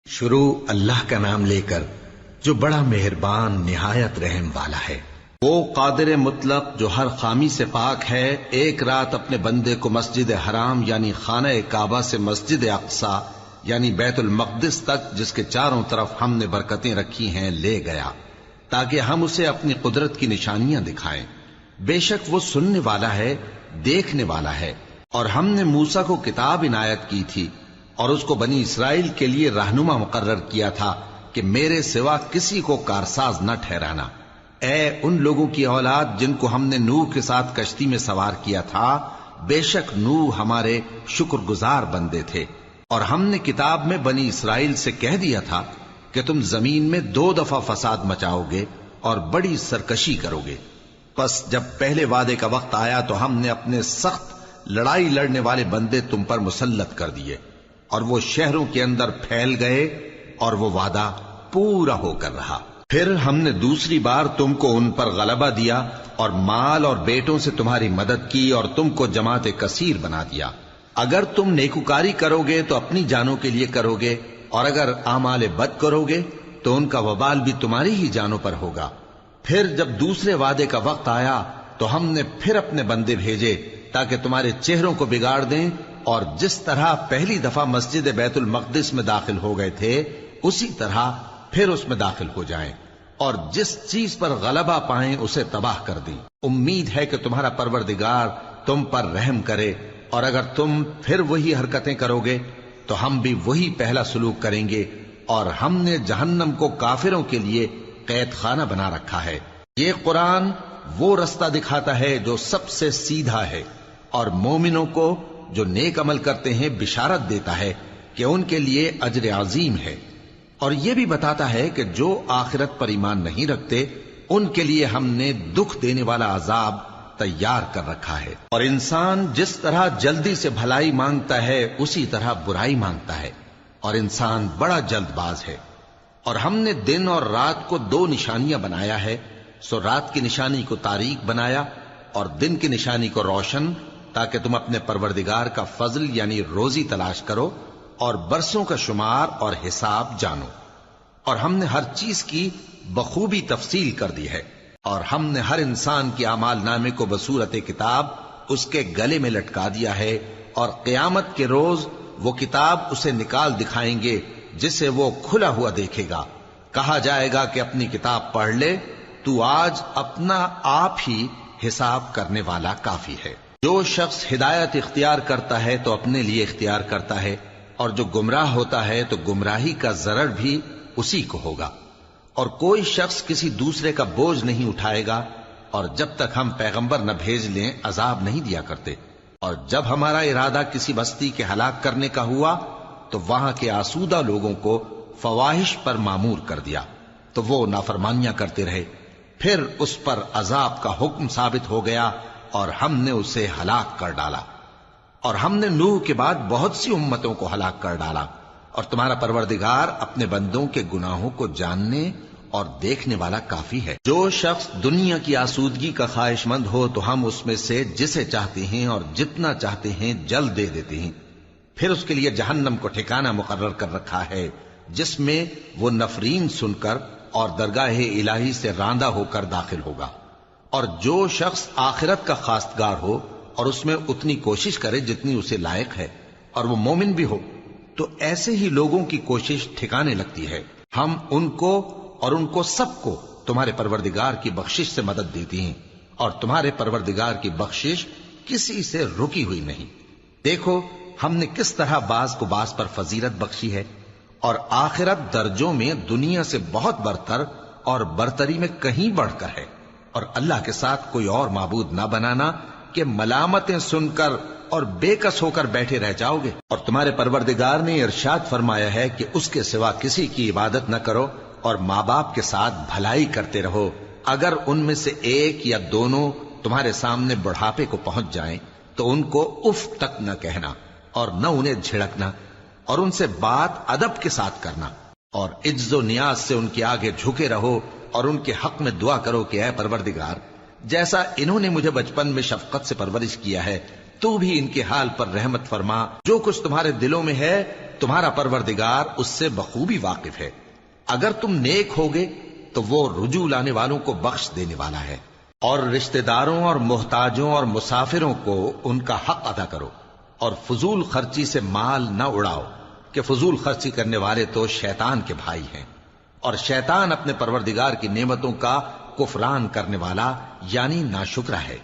شروع اللہ کا نام لے کر جو بڑا مہربان نہایت رحم والا ہے۔ وہ قادر مطلق جو ہر خامی سے پاک ہے، ایک رات اپنے بندے کو مسجد حرام یعنی خانہ کعبہ سے مسجد اقصی یعنی بیت المقدس تک، جس کے چاروں طرف ہم نے برکتیں رکھی ہیں، لے گیا تاکہ ہم اسے اپنی قدرت کی نشانیاں دکھائیں۔ بے شک وہ سننے والا ہے، دیکھنے والا ہے۔ اور ہم نے موسیٰ کو کتاب عنایت کی تھی اور اس کو بنی اسرائیل کے لیے رہنما مقرر کیا تھا کہ میرے سوا کسی کو کارساز نہ ٹھہرانا۔ اے ان لوگوں کی اولاد جن کو ہم نے نوح کے ساتھ کشتی میں سوار کیا تھا، بے شک نوح ہمارے شکر گزار بندے تھے۔ اور ہم نے کتاب میں بنی اسرائیل سے کہہ دیا تھا کہ تم زمین میں 2 دفعہ فساد مچاؤ گے اور بڑی سرکشی کرو گے۔ پس جب پہلے وعدے کا وقت آیا تو ہم نے اپنے سخت لڑائی لڑنے والے بندے تم پر مسلط کر دیے، اور وہ شہروں کے اندر پھیل گئے اور وہ وعدہ پورا ہو کر رہا۔ پھر ہم نے دوسری بار تم کو ان پر غلبہ دیا اور مال اور بیٹوں سے تمہاری مدد کی اور تم کو جماعت کثیر بنا دیا۔ اگر تم نیکوکاری کرو گے تو اپنی جانوں کے لیے کرو گے، اور اگر اعمال بد کرو گے تو ان کا وبال بھی تمہاری ہی جانوں پر ہوگا۔ پھر جب دوسرے وعدے کا وقت آیا تو ہم نے پھر اپنے بندے بھیجے تاکہ تمہارے چہروں کو بگاڑ دیں، اور جس طرح پہلی دفعہ مسجد بیت المقدس میں داخل ہو گئے تھے اسی طرح پھر اس میں داخل ہو جائیں، اور جس چیز پر غلبہ پائیں اسے تباہ کر دیں۔ امید ہے کہ تمہارا پروردگار تم پر رحم کرے، اور اگر تم پھر وہی حرکتیں کرو گے تو ہم بھی وہی پہلا سلوک کریں گے، اور ہم نے جہنم کو کافروں کے لیے قید خانہ بنا رکھا ہے۔ یہ قرآن وہ رستہ دکھاتا ہے جو سب سے سیدھا ہے، اور مومنوں کو جو نیک عمل کرتے ہیں بشارت دیتا ہے کہ ان کے لیے اجر عظیم ہے، اور یہ بھی بتاتا ہے کہ جو آخرت پر ایمان نہیں رکھتے ان کے لیے ہم نے دکھ دینے والا عذاب تیار کر رکھا ہے۔ اور انسان جس طرح جلدی سے بھلائی مانگتا ہے اسی طرح برائی مانگتا ہے، اور انسان بڑا جلد باز ہے۔ اور ہم نے دن اور رات کو 2 نشانیاں بنایا ہے، سو رات کی نشانی کو تاریک بنایا اور دن کی نشانی کو روشن، تاکہ تم اپنے پروردگار کا فضل یعنی روزی تلاش کرو اور برسوں کا شمار اور حساب جانو۔ اور ہم نے ہر چیز کی بخوبی تفصیل کر دی ہے، اور ہم نے ہر انسان کے اعمال نامے کو بصورت کتاب اس کے گلے میں لٹکا دیا ہے، اور قیامت کے روز وہ کتاب اسے نکال دکھائیں گے جسے وہ کھلا ہوا دیکھے گا۔ کہا جائے گا کہ اپنی کتاب پڑھ لے، تو آج اپنا آپ ہی حساب کرنے والا کافی ہے۔ جو شخص ہدایت اختیار کرتا ہے تو اپنے لیے اختیار کرتا ہے، اور جو گمراہ ہوتا ہے تو گمراہی کا ضرر بھی اسی کو ہوگا۔ اور کوئی شخص کسی دوسرے کا بوجھ نہیں اٹھائے گا، اور جب تک ہم پیغمبر نہ بھیج لیں عذاب نہیں دیا کرتے۔ اور جب ہمارا ارادہ کسی بستی کے ہلاک کرنے کا ہوا تو وہاں کے آسودہ لوگوں کو فواحش پر مامور کر دیا، تو وہ نافرمانیاں کرتے رہے۔ پھر اس پر عذاب کا حکم ثابت ہو گیا اور ہم نے اسے ہلاک کر ڈالا۔ اور ہم نے نوح کے بعد بہت سی امتوں کو ہلاک کر ڈالا، اور تمہارا پروردگار اپنے بندوں کے گناہوں کو جاننے اور دیکھنے والا کافی ہے۔ جو شخص دنیا کی آسودگی کا خواہش مند ہو تو ہم اس میں سے جسے چاہتے ہیں اور جتنا چاہتے ہیں جلد دے دیتے ہیں۔ پھر اس کے لیے جہنم کو ٹھکانہ مقرر کر رکھا ہے، جس میں وہ نفرین سن کر اور درگاہ الہی سے راندہ ہو کر داخل ہوگا۔ اور جو شخص آخرت کا خواستگار ہو اور اس میں اتنی کوشش کرے جتنی اسے لائق ہے، اور وہ مومن بھی ہو، تو ایسے ہی لوگوں کی کوشش ٹھکانے لگتی ہے۔ ہم ان کو اور ان کو سب کو تمہارے پروردگار کی بخشش سے مدد دیتی ہیں، اور تمہارے پروردگار کی بخشش کسی سے رکی ہوئی نہیں۔ دیکھو ہم نے کس طرح بعض کو بعض پر فضیلت بخشی ہے، اور آخرت درجوں میں دنیا سے بہت برتر اور برتری میں کہیں بڑھ کر ہے۔ اور اللہ کے ساتھ کوئی اور معبود نہ بنانا کہ ملامتیں سن کر اور بے کس ہو کر بیٹھے رہ جاؤ گے۔ اور تمہارے پروردگار نے ارشاد فرمایا ہے کہ اس کے سوا کسی کی عبادت نہ کرو، اور ماں باپ کے ساتھ بھلائی کرتے رہو۔ اگر ان میں سے ایک یا دونوں تمہارے سامنے بڑھاپے کو پہنچ جائیں تو ان کو اف تک نہ کہنا، اور نہ انہیں جھڑکنا، اور ان سے بات ادب کے ساتھ کرنا، اور عجز و نیاز سے ان کے آگے جھکے رہو، اور ان کے حق میں دعا کرو کہ اے پروردگار، جیسا انہوں نے مجھے بچپن میں شفقت سے پرورش کیا ہے، تو بھی ان کے حال پر رحمت فرما۔ جو کچھ تمہارے دلوں میں ہے تمہارا پروردگار اس سے بخوبی واقف ہے. اگر تم نیک ہوگے تو وہ رجوع لانے والوں کو بخش دینے والا ہے. اور رشتہ داروں اور محتاجوں اور مسافروں کو ان کا حق ادا کرو، اور فضول خرچی سے مال نہ اڑاؤ کہ فضول خرچی کرنے والے تو شیطان کے بھائی ہیں، اور شیطان اپنے پروردگار کی نعمتوں کا کفران کرنے والا یعنی ناشکرا ہے.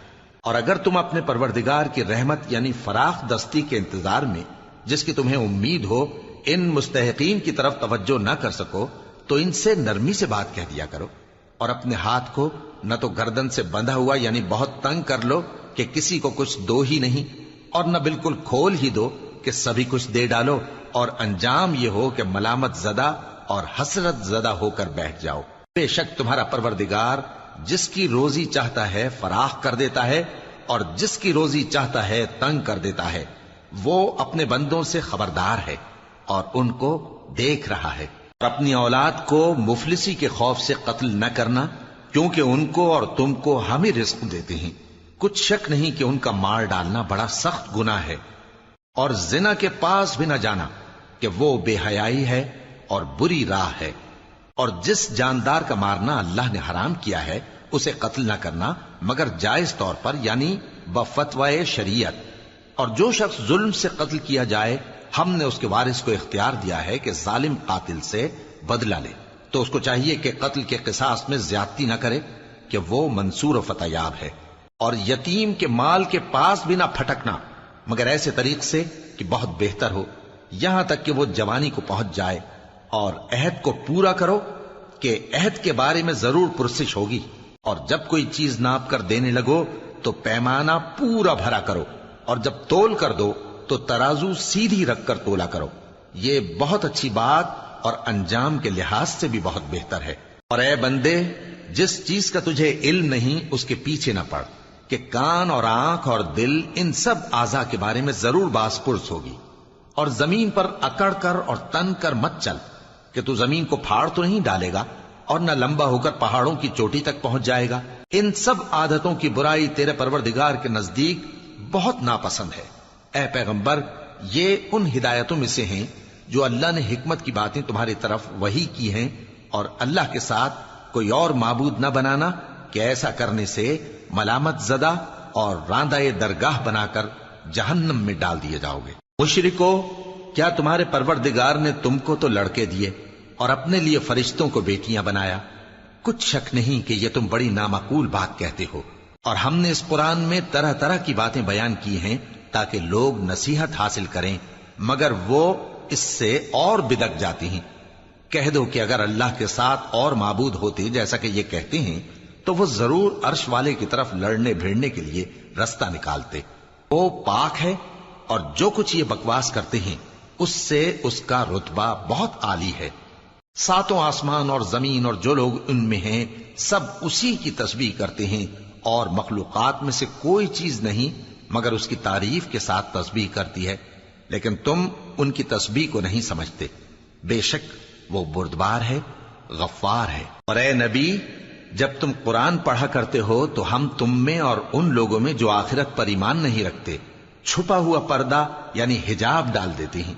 اور اگر تم اپنے پروردگار کی رحمت یعنی فراخ دستی کے انتظار میں جس کی تمہیں امید ہو ان مستحقین کی طرف توجہ نہ کر سکو تو ان سے نرمی سے بات کہہ دیا کرو، اور اپنے ہاتھ کو نہ تو گردن سے بندھا ہوا یعنی بہت تنگ کر لو کہ کسی کو کچھ دو ہی نہیں، اور نہ بالکل کھول ہی دو کہ سبھی کچھ دے ڈالو، اور انجام یہ ہو کہ ملامت زدہ اور حسرت زدہ ہو کر بیٹھ جاؤ. بے شک تمہارا پروردگار جس کی روزی چاہتا ہے فراخ کر دیتا ہے، اور جس کی روزی چاہتا ہے تنگ کر دیتا ہے. وہ اپنے بندوں سے خبردار ہے اور ان کو دیکھ رہا ہے. اور اپنی اولاد کو مفلسی کے خوف سے قتل نہ کرنا، کیونکہ ان کو اور تم کو ہم ہی رزق دیتے ہیں. کچھ شک نہیں کہ ان کا مار ڈالنا بڑا سخت گناہ ہے. اور زنا کے پاس بھی نہ جانا کہ وہ بے حیائی ہے اور بری راہ ہے. اور جس جاندار کا مارنا اللہ نے حرام کیا ہے اسے قتل نہ کرنا مگر جائز طور پر یعنی بفتوائے شریعت. اور جو شخص ظلم سے قتل کیا جائے ہم نے اس کے وارث کو اختیار دیا ہے کہ ظالم قاتل سے بدلہ لے، تو اس کو چاہیے کہ قتل کے قصاص میں زیادتی نہ کرے کہ وہ منصور و فتح یاب ہے. اور یتیم کے مال کے پاس بھی نہ پھٹکنا مگر ایسے طریق سے کہ بہت بہتر ہو، یہاں تک کہ وہ جوانی کو پہنچ جائے. اور عہد کو پورا کرو کہ عہد کے بارے میں ضرور پرسش ہوگی. اور جب کوئی چیز ناپ کر دینے لگو تو پیمانہ پورا بھرا کرو، اور جب تول کر دو تو ترازو سیدھی رکھ کر تولا کرو. یہ بہت اچھی بات اور انجام کے لحاظ سے بھی بہت بہتر ہے. اور اے بندے، جس چیز کا تجھے علم نہیں اس کے پیچھے نہ پڑ کہ کان اور آنکھ اور دل ان سب اعضاء کے بارے میں ضرور باز پرس ہوگی. اور زمین پر اکڑ کر اور تن کر مت چل کہ تو زمین کو پھاڑ تو نہیں ڈالے گا اور نہ لمبا ہو کر پہاڑوں کی چوٹی تک پہنچ جائے گا. ان سب عادتوں کی برائی تیرے پروردگار کے نزدیک بہت ناپسند ہے. اے پیغمبر، یہ ان ہدایتوں میں سے ہیں جو اللہ نے حکمت کی باتیں تمہاری طرف وحی کی ہیں، اور اللہ کے ساتھ کوئی اور معبود نہ بنانا کہ ایسا کرنے سے ملامت زدہ اور راندہ درگاہ بنا کر جہنم میں ڈال دیے جاؤ گے. مشرکو، کیا تمہارے پروردگار نے تم کو تو لڑکے دیے اور اپنے لیے فرشتوں کو بیٹیاں بنایا؟ کچھ شک نہیں کہ یہ تم بڑی نامعقول بات کہتے ہو. اور ہم نے اس قرآن میں طرح طرح کی باتیں بیان کی ہیں تاکہ لوگ نصیحت حاصل کریں، مگر وہ اس سے اور بدک جاتی ہیں. کہہ دو کہ اگر اللہ کے ساتھ اور معبود ہوتے جیسا کہ یہ کہتے ہیں تو وہ ضرور عرش والے کی طرف لڑنے بھیڑنے کے لیے رستہ نکالتے. وہ پاک ہے اور جو کچھ یہ بکواس کرتے ہیں اس سے اس کا رتبہ بہت عالی ہے. ساتوں آسمان اور زمین اور جو لوگ ان میں ہیں سب اسی کی تسبیح کرتے ہیں، اور مخلوقات میں سے کوئی چیز نہیں مگر اس کی تعریف کے ساتھ تسبیح کرتی ہے، لیکن تم ان کی تسبیح کو نہیں سمجھتے. بے شک وہ بردبار ہے، غفار ہے. اور اے نبی، جب تم قرآن پڑھا کرتے ہو تو ہم تم میں اور ان لوگوں میں جو آخرت پر ایمان نہیں رکھتے چھپا ہوا پردہ یعنی حجاب ڈال دیتے ہیں،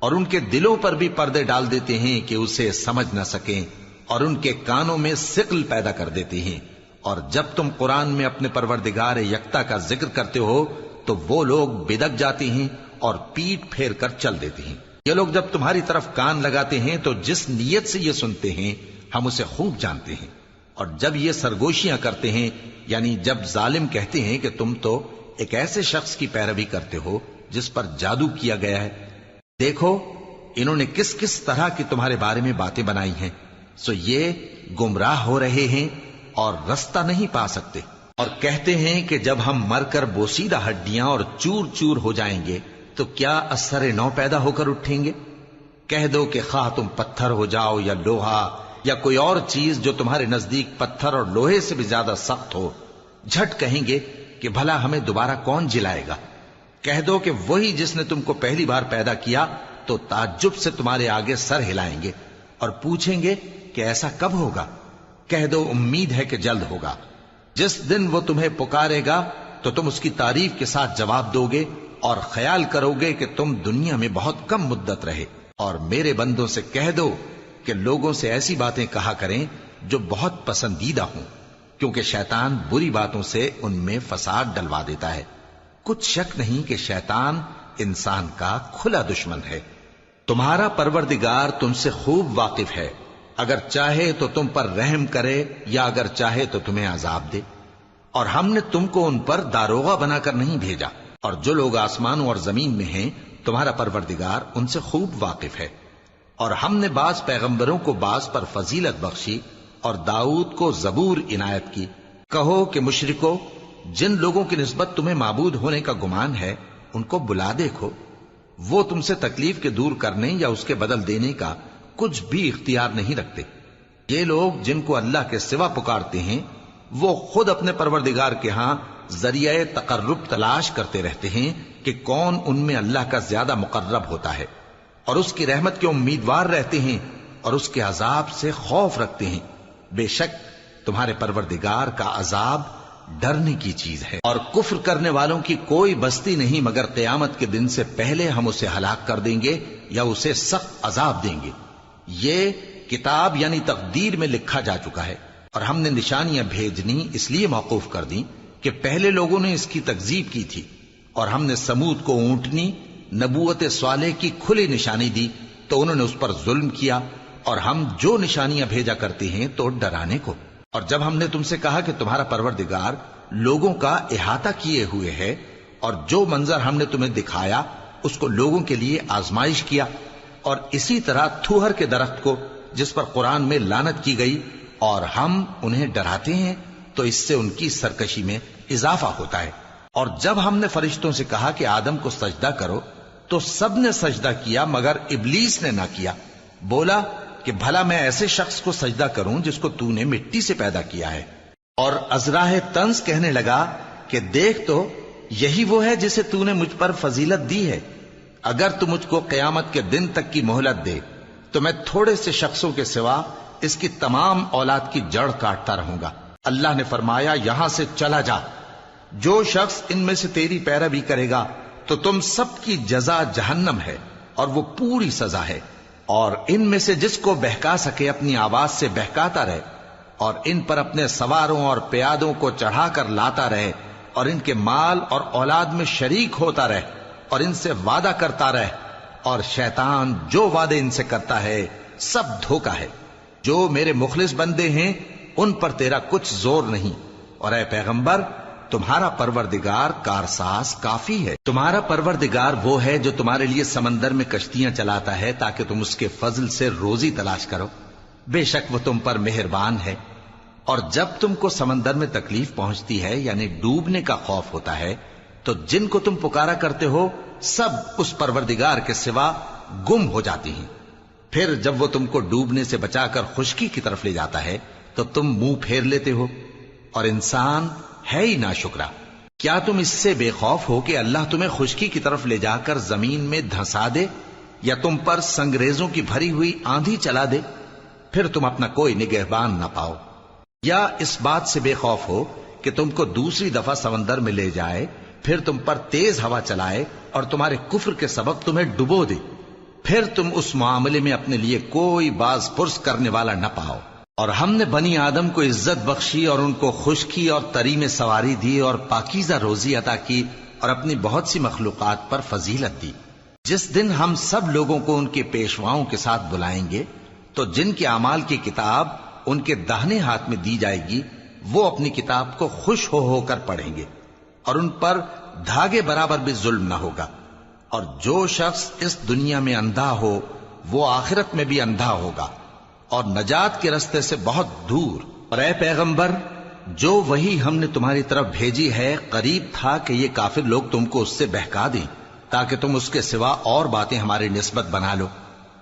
اور ان کے دلوں پر بھی پردے ڈال دیتے ہیں کہ اسے سمجھ نہ سکیں، اور ان کے کانوں میں ثقل پیدا کر دیتے ہیں. اور جب تم قرآن میں اپنے پروردگار یکتا کا ذکر کرتے ہو تو وہ لوگ بدک جاتے ہیں اور پیٹ پھیر کر چل دیتے ہیں. یہ لوگ جب تمہاری طرف کان لگاتے ہیں تو جس نیت سے یہ سنتے ہیں ہم اسے خوب جانتے ہیں. اور جب یہ سرگوشیاں کرتے ہیں یعنی جب ظالم کہتے ہیں کہ تم تو ایک ایسے شخص کی پیروی کرتے ہو جس پر جادو کیا گیا ہے، دیکھو انہوں نے کس کس طرح کی تمہارے بارے میں باتیں بنائی ہیں، سو یہ گمراہ ہو رہے ہیں اور رستہ نہیں پا سکتے. اور کہتے ہیں کہ جب ہم مر کر بوسیدہ ہڈیاں اور چور چور ہو جائیں گے تو کیا اثر نو پیدا ہو کر اٹھیں گے؟ کہہ دو کہ خواہ تم پتھر ہو جاؤ یا لوہا یا کوئی اور چیز جو تمہارے نزدیک پتھر اور لوہے سے بھی زیادہ سخت ہو، جھٹ کہیں گے کہ بھلا ہمیں دوبارہ کون جلائے گا. کہہ دو کہ وہی جس نے تم کو پہلی بار پیدا کیا تو تعجب سے تمہارے آگے سر ہلائیں گے اور پوچھیں گے کہ ایسا کب ہوگا. کہہ دو امید ہے کہ جلد ہوگا. جس دن وہ تمہیں پکارے گا تو تم اس کی تعریف کے ساتھ جواب دو گے اور خیال کرو گے کہ تم دنیا میں بہت کم مدت رہے۔ اور میرے بندوں سے کہہ دو کہ لوگوں سے ایسی باتیں کہا کریں جو بہت پسندیدہ ہوں، کیونکہ شیطان بری باتوں سے ان میں فساد ڈلوا دیتا ہے۔ کچھ شک نہیں کہ شیطان انسان کا کھلا دشمن ہے۔ تمہارا پروردگار تم سے خوب واقف ہے، اگر چاہے تو تم پر رحم کرے یا اگر چاہے تو تمہیں عذاب دے۔ اور ہم نے تم کو ان پر داروغہ بنا کر نہیں بھیجا، اور جو لوگ آسمانوں اور زمین میں ہیں تمہارا پروردگار ان سے خوب واقف ہے۔ اور ہم نے بعض پیغمبروں کو بعض پر فضیلت بخشی اور داؤد کو زبور عنایت کی۔ کہو کہ مشرکو، جن لوگوں کی نسبت تمہیں معبود ہونے کا گمان ہے ان کو بلا دیکھو، وہ تم سے تکلیف کے دور کرنے یا اس کے بدل دینے کا کچھ بھی اختیار نہیں رکھتے۔ یہ لوگ جن کو اللہ کے سوا پکارتے ہیں وہ خود اپنے پروردگار کے ہاں ذریعہ تقرب تلاش کرتے رہتے ہیں کہ کون ان میں اللہ کا زیادہ مقرب ہوتا ہے، اور اس کی رحمت کے امیدوار رہتے ہیں اور اس کے عذاب سے خوف رکھتے ہیں۔ بے شک تمہارے پروردگار کا عذاب ڈرنے کی چیز ہے، اور کفر کرنے والوں کی کوئی بستی نہیں مگر قیامت کے دن سے پہلے ہم اسے ہلاک کر دیں گے یا اسے سخت عذاب دیں گے۔ یہ کتاب یعنی تقدیر میں لکھا جا چکا ہے، اور ہم نے نشانیاں بھیجنی اس لیے موقوف کر دیں کہ پہلے لوگوں نے اس کی تکذیب کی تھی، اور ہم نے سمود کو اونٹنی نبوت صالح کی کھلی نشانی دی تو انہوں نے اس پر ظلم کیا، اور ہم جو نشانیاں بھیجا کرتے ہیں تو ڈرانے کو۔ اور جب ہم نے تم سے کہا کہ تمہارا پروردگار لوگوں کا احاطہ کیے ہوئے ہے، اور جو منظر ہم نے تمہیں دکھایا اس کو لوگوں کے لیے آزمائش کیا، اور اسی طرح تھوہر کے درخت کو جس پر قرآن میں لعنت کی گئی، اور ہم انہیں ڈراتے ہیں تو اس سے ان کی سرکشی میں اضافہ ہوتا ہے۔ اور جب ہم نے فرشتوں سے کہا کہ آدم کو سجدہ کرو تو سب نے سجدہ کیا مگر ابلیس نے نہ کیا، بولا کہ بھلا میں ایسے شخص کو سجدہ کروں جس کو تو نے مٹی سے پیدا کیا ہے۔ اور ازراہ طنز کہنے لگا کہ دیکھ تو یہی وہ ہے جسے تو نے مجھ پر فضیلت دی ہے، اگر تو مجھ کو قیامت کے دن تک کی مہلت دے تو میں تھوڑے سے شخصوں کے سوا اس کی تمام اولاد کی جڑ کاٹتا رہوں گا۔ اللہ نے فرمایا یہاں سے چلا جا، جو شخص ان میں سے تیری پیروی کرے گا تو تم سب کی جزا جہنم ہے اور وہ پوری سزا ہے، اور ان میں سے جس کو بہکا سکے اپنی آواز سے بہکاتا رہے، اور ان پر اپنے سواروں اور پیادوں کو چڑھا کر لاتا رہے، اور ان کے مال اور اولاد میں شریک ہوتا رہے، اور ان سے وعدہ کرتا رہے، اور شیطان جو وعدے ان سے کرتا ہے سب دھوکا ہے۔ جو میرے مخلص بندے ہیں ان پر تیرا کچھ زور نہیں، اور اے پیغمبر تمہارا پروردگار کارساز کافی ہے۔ تمہارا پروردگار وہ ہے جو تمہارے لیے سمندر میں کشتیاں چلاتا ہے تاکہ تم اس کے فضل سے روزی تلاش کرو، بے شک وہ تم پر مہربان ہے۔ اور جب تم کو سمندر میں تکلیف پہنچتی ہے یعنی ڈوبنے کا خوف ہوتا ہے تو جن کو تم پکارا کرتے ہو سب اس پروردگار کے سوا گم ہو جاتی ہیں۔ پھر جب وہ تم کو ڈوبنے سے بچا کر خشکی کی طرف لے جاتا ہے تو تم منہ پھیر لیتے ہو، اور انسان ہے ہی ناشکرا۔ کیا تم اس سے بے خوف ہو کہ اللہ تمہیں خشکی کی طرف لے جا کر زمین میں دھنسا دے یا تم پر سنگریزوں کی بھری ہوئی آندھی چلا دے، پھر تم اپنا کوئی نگہبان نہ پاؤ؟ یا اس بات سے بے خوف ہو کہ تم کو دوسری دفعہ سمندر میں لے جائے، پھر تم پر تیز ہوا چلائے اور تمہارے کفر کے سبب تمہیں ڈبو دے، پھر تم اس معاملے میں اپنے لیے کوئی باز پرس کرنے والا نہ پاؤ۔ اور ہم نے بنی آدم کو عزت بخشی اور ان کو خشکی اور تری میں سواری دی اور پاکیزہ روزی عطا کی اور اپنی بہت سی مخلوقات پر فضیلت دی۔ جس دن ہم سب لوگوں کو ان کے پیشواؤں کے ساتھ بلائیں گے تو جن کے اعمال کی کتاب ان کے داہنے ہاتھ میں دی جائے گی وہ اپنی کتاب کو خوش ہو کر پڑھیں گے، اور ان پر دھاگے برابر بھی ظلم نہ ہوگا۔ اور جو شخص اس دنیا میں اندھا ہو وہ آخرت میں بھی اندھا ہوگا اور نجات کے رستے سے بہت دور۔ اور اے پیغمبر جو وہی ہم نے تمہاری طرف بھیجی ہے قریب تھا کہ یہ کافر لوگ تم کو اس سے بہکا دیں تاکہ تم اس کے سوا اور باتیں ہماری نسبت بنا لو،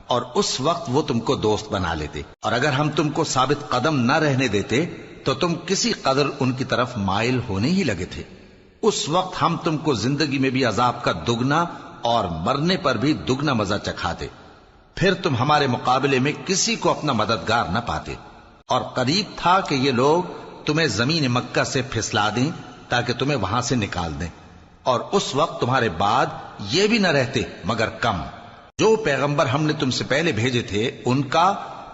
اور اس وقت وہ تم کو دوست بنا لیتے، اور اگر ہم تم کو ثابت قدم نہ رہنے دیتے تو تم کسی قدر ان کی طرف مائل ہونے ہی لگے تھے۔ اس وقت ہم تم کو زندگی میں بھی عذاب کا دگنا اور مرنے پر بھی دگنا مزہ چکھاتے، پھر تم ہمارے مقابلے میں کسی کو اپنا مددگار نہ پاتے۔ اور قریب تھا کہ یہ لوگ تمہیں زمین مکہ سے پھسلا دیں تاکہ تمہیں وہاں سے نکال دیں، اور اس وقت تمہارے بعد یہ بھی نہ رہتے مگر کم۔ جو پیغمبر ہم نے تم سے پہلے بھیجے تھے ان کا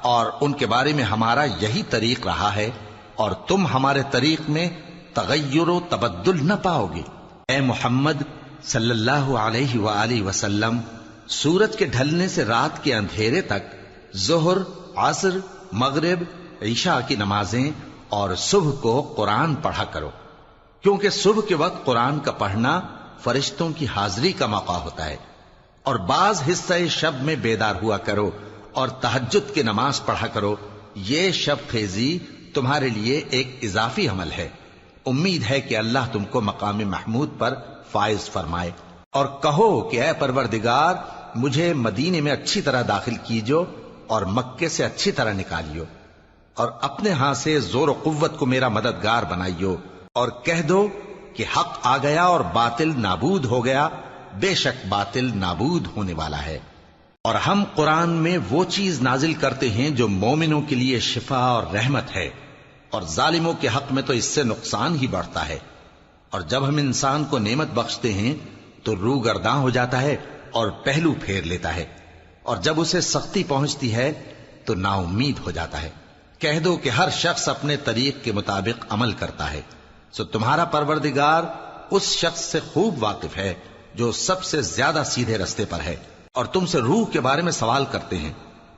اور ان کے بارے میں ہمارا یہی طریق رہا ہے، اور تم ہمارے طریق میں تغیر و تبدل نہ پاؤ گے۔ اے محمد صلی اللہ علیہ وآلہ وسلم، سورج کے ڈھلنے سے رات کے اندھیرے تک ظہر، عصر، مغرب، عشاء کی نمازیں اور صبح کو قرآن پڑھا کرو، کیونکہ صبح کے وقت قرآن کا پڑھنا فرشتوں کی حاضری کا موقع ہوتا ہے، اور بعض حصہ شب میں بیدار ہوا کرو اور تہجد کی نماز پڑھا کرو۔ یہ شب خیزی تمہارے لیے ایک اضافی عمل ہے۔ امید ہے کہ اللہ تم کو مقام محمود پر فائز فرمائے۔ اور کہو کہ اے پروردگار، مجھے مدینے میں اچھی طرح داخل کیجو اور مکے سے اچھی طرح نکالیو، اور اپنے ہاں سے زور و قوت کو میرا مددگار بنائیو، اور کہہ دو کہ حق آ گیا اور باطل نابود ہو گیا، بے شک باطل نابود ہونے والا ہے۔ اور ہم قرآن میں وہ چیز نازل کرتے ہیں جو مومنوں کے لیے شفا اور رحمت ہے، اور ظالموں کے حق میں تو اس سے نقصان ہی بڑھتا ہے۔ اور جب ہم انسان کو نعمت بخشتے ہیں تو روح گرداں ہو جاتا ہے اور پہلو پھیر لیتا ہے، اور جب اسے سختی پہنچتی ہے تو نا امید ہو جاتا ہے۔ کہہ دو کہ ہر شخص اپنے طریق کے مطابق عمل کرتا ہے، سو تمہارا پروردگار اس شخص سے خوب واقف ہے جو سب سے زیادہ سیدھے رستے پر ہے۔ اور تم سے روح کے بارے میں سوال کرتے ہیں،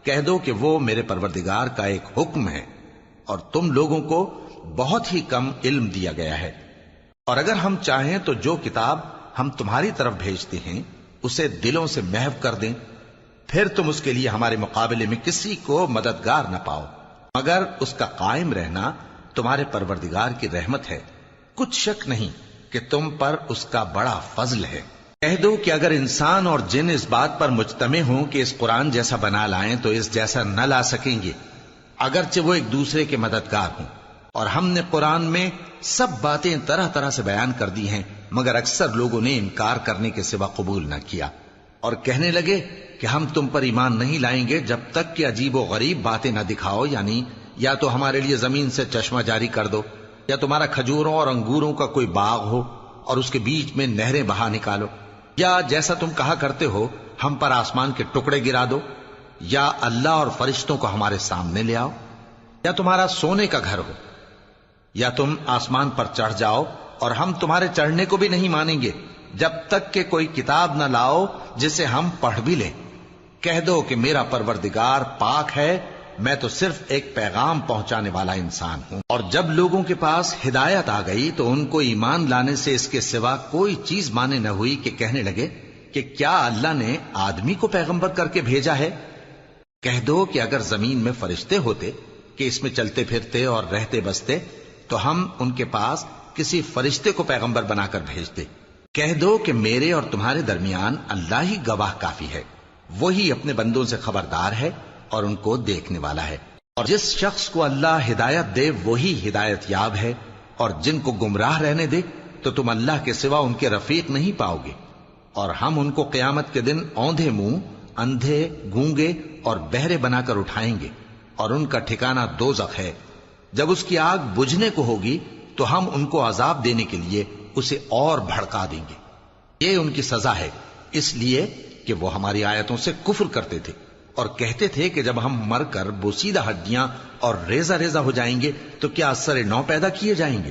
کہہ دو کہ وہ میرے پروردگار کا ایک حکم ہے، اور تم لوگوں کو بہت ہی کم علم دیا گیا ہے۔ اور اگر ہم چاہیں تو جو کتاب ہم تمہاری طرف بھیجتے ہیں اسے دلوں سے محو کر دیں، پھر تم اس کے لیے ہمارے مقابلے میں کسی کو مددگار نہ پاؤ، مگر اس کا قائم رہنا تمہارے پروردگار کی رحمت ہے۔ کچھ شک نہیں کہ تم پر اس کا بڑا فضل ہے۔ کہہ دو کہ اگر انسان اور جن اس بات پر مجتمع ہوں کہ اس قرآن جیسا بنا لائیں تو اس جیسا نہ لا سکیں گے، اگرچہ وہ ایک دوسرے کے مددگار ہوں۔ اور ہم نے قرآن میں سب باتیں طرح طرح سے بیان کر دی ہیں، مگر اکثر لوگوں نے انکار کرنے کے سوا قبول نہ کیا، اور کہنے لگے کہ ہم تم پر ایمان نہیں لائیں گے جب تک کہ عجیب و غریب باتیں نہ دکھاؤ، یعنی یا تو ہمارے لیے زمین سے چشمہ جاری کر دو، یا تمہارا کھجوروں اور انگوروں کا کوئی باغ ہو اور اس کے بیچ میں نہریں بہا نکالو، یا جیسا تم کہا کرتے ہو ہم پر آسمان کے ٹکڑے گرا دو، یا اللہ اور فرشتوں کو ہمارے سامنے لے آؤ، یا تمہارا سونے کا گھر ہو، یا تم آسمان پر چڑھ جاؤ اور ہم تمہارے چڑھنے کو بھی نہیں مانیں گے جب تک کہ کوئی کتاب نہ لاؤ جسے ہم پڑھ بھی لیں۔ کہہ دو کہ میرا پروردگار پاک ہے، میں تو صرف ایک پیغام پہنچانے والا انسان ہوں۔ اور جب لوگوں کے پاس ہدایت آ گئی تو ان کو ایمان لانے سے اس کے سوا کوئی چیز مانے نہ ہوئی کہ کہنے لگے کہ کیا اللہ نے آدمی کو پیغمبر کر کے بھیجا ہے؟ کہہ دو کہ اگر زمین میں فرشتے ہوتے کہ اس میں چلتے پھرتے اور رہتے بستے تو ہم ان کے پاس کسی فرشتے کو پیغمبر بنا کر بھیجتے۔ کہہ دو کہ میرے اور تمہارے درمیان اللہ ہی گواہ کافی ہے، وہی اپنے بندوں سے خبردار ہے اور ان کو دیکھنے والا ہے۔ اور جس شخص کو اللہ ہدایت دے وہی ہدایت یاب ہے، اور جن کو گمراہ رہنے دے تو تم اللہ کے سوا ان کے رفیق نہیں پاؤ گے۔ اور ہم ان کو قیامت کے دن اوندھے منہ، اندھے، گونگے اور بہرے بنا کر اٹھائیں گے، اور ان کا ٹھکانہ دوزخ ہے۔ جب اس کی آگ بجھنے کو ہوگی تو ہم ان کو عذاب دینے کے لیے اسے اور بھڑکا دیں گے۔ یہ ان کی سزا ہے، اس لیے کہ وہ ہماری آیتوں سے کفر کرتے تھے اور کہتے تھے کہ جب ہم مر کر بوسیدہ ہڈیاں اور ریزہ ریزہ ہو جائیں گے تو کیا اثر نو پیدا کیے جائیں گے؟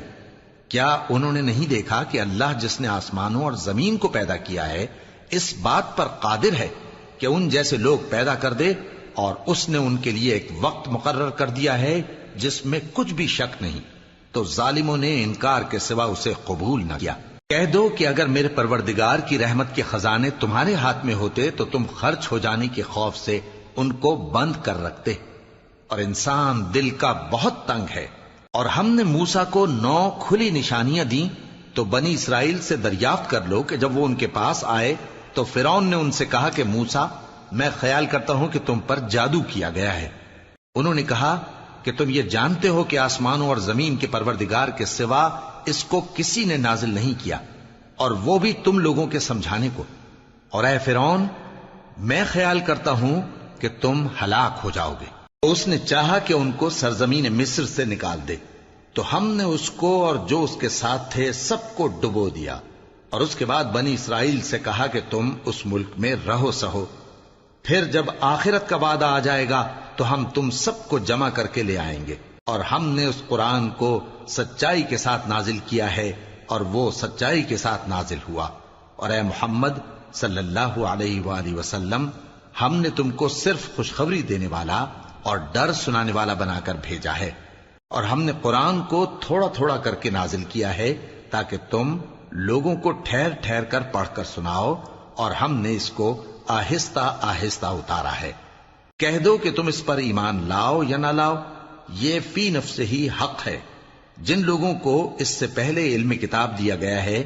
کیا انہوں نے نہیں دیکھا کہ اللہ جس نے آسمانوں اور زمین کو پیدا کیا ہے اس بات پر قادر ہے کہ ان جیسے لوگ پیدا کر دے، اور اس نے ان کے لیے ایک وقت مقرر کر دیا ہے جس میں کچھ بھی شک نہیں، تو ظالموں نے انکار کے سوا اسے قبول نہ کیا۔ کہہ دو کہ اگر میرے پروردگار کی رحمت کے خزانے تمہارے ہاتھ میں ہوتے تو تم خرچ ہو جانے کے خوف سے ان کو بند کر رکھتے، اور انسان دل کا بہت تنگ ہے۔ اور ہم نے موسیٰ کو 9 کھلی نشانیاں دیں تو بنی اسرائیل سے دریافت کر لو کہ جب وہ ان کے پاس آئے تو فرعون نے ان سے کہا کہ موسیٰ، میں خیال کرتا ہوں کہ تم پر جادو کیا گیا ہے۔ انہوں نے کہا کہ تم یہ جانتے ہو کہ آسمانوں اور زمین کے پروردگار کے سوا اس کو کسی نے نازل نہیں کیا، اور وہ بھی تم لوگوں کے سمجھانے کو۔ اور اے فرعون، میں خیال کرتا ہوں کہ تم ہلاک ہو جاؤ گے۔ اس نے چاہا کہ ان کو سرزمین مصر سے نکال دے، تو ہم نے اس کو اور جو اس کے ساتھ تھے سب کو ڈبو دیا، اور اس کے بعد بنی اسرائیل سے کہا کہ تم اس ملک میں رہو سہو، پھر جب آخرت کا وعدہ آ جائے گا تو ہم تم سب کو جمع کر کے لے آئیں گے۔ اور ہم نے اس قرآن کو سچائی کے ساتھ نازل کیا ہے اور وہ سچائی کے ساتھ نازل ہوا۔ اور اے محمد صلی اللہ علیہ وآلہ وسلم، ہم نے تم کو صرف خوشخبری دینے والا اور ڈر سنانے والا بنا کر بھیجا ہے، اور ہم نے قرآن کو تھوڑا تھوڑا کر کے نازل کیا ہے تاکہ تم لوگوں کو ٹھہر ٹھہر کر پڑھ کر سناؤ، اور ہم نے اس کو آہستہ آہستہ اتارا ہے۔ کہہ دو کہ تم اس پر ایمان لاؤ یا نہ لاؤ، یہ فی نفس ہی حق ہے۔ جن لوگوں کو اس سے پہلے علم کتاب دیا گیا ہے،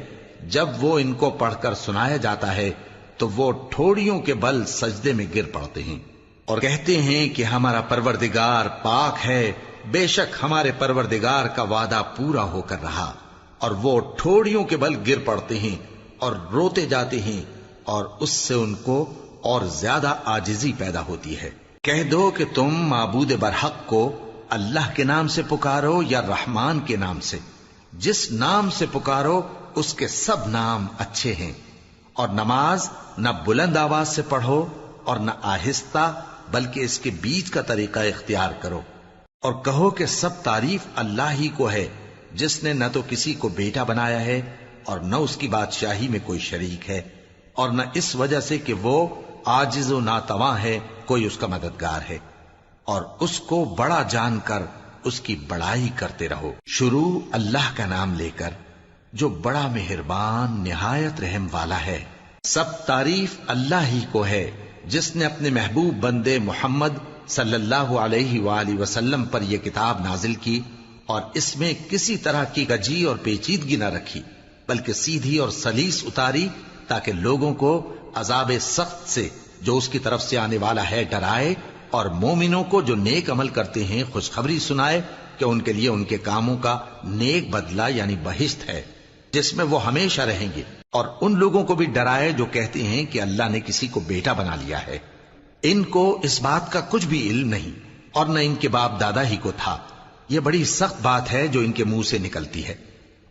جب وہ ان کو پڑھ کر سنایا جاتا ہے تو وہ ٹھوڑیوں کے بل سجدے میں گر پڑتے ہیں اور کہتے ہیں کہ ہمارا پروردگار پاک ہے، بے شک ہمارے پروردگار کا وعدہ پورا ہو کر رہا۔ اور وہ ٹھوڑیوں کے بل گر پڑتے ہیں اور روتے جاتے ہیں، اور اس سے ان کو اور زیادہ عاجزی پیدا ہوتی ہے۔ کہہ دو کہ تم معبود برحق کو اللہ کے نام سے پکارو یا رحمان کے نام سے، جس نام سے پکارو اس کے سب نام اچھے ہیں، اور نماز نہ بلند آواز سے پڑھو اور نہ آہستہ، بلکہ اس کے بیچ کا طریقہ اختیار کرو، اور کہو کہ سب تعریف اللہ ہی کو ہے، جس نے نہ تو کسی کو بیٹا بنایا ہے اور نہ اس کی بادشاہی میں کوئی شریک ہے، اور نہ اس وجہ سے کہ وہ عاجز و ناتواں ہے کوئی اس کا مددگار ہے، اور اس کو بڑا جان کر اس کی بڑائی کرتے رہو۔ شروع اللہ کا نام لے کر جو بڑا مہربان نہایت رحم والا ہے۔ سب تعریف اللہ ہی کو ہے جس نے اپنے محبوب بندے محمد صلی اللہ علیہ وآلہ وسلم پر یہ کتاب نازل کی، اور اس میں کسی طرح کی گجی اور پیچیدگی نہ رکھی، بلکہ سیدھی اور سلیس اتاری تاکہ لوگوں کو عذاب سخت سے جو اس کی طرف سے آنے والا ہے ڈرائے، اور مومنوں کو جو نیک عمل کرتے ہیں خوشخبری سنائے کہ ان کے لیے ان کے کاموں کا نیک بدلہ یعنی بہشت ہے جس میں وہ ہمیشہ رہیں گے، اور ان لوگوں کو بھی ڈرائے جو کہتے ہیں کہ اللہ نے کسی کو بیٹا بنا لیا ہے۔ ان کو اس بات کا کچھ بھی علم نہیں، اور نہ ان کے باپ دادا ہی کو تھا۔ یہ بڑی سخت بات ہے جو ان کے منہ سے نکلتی ہے،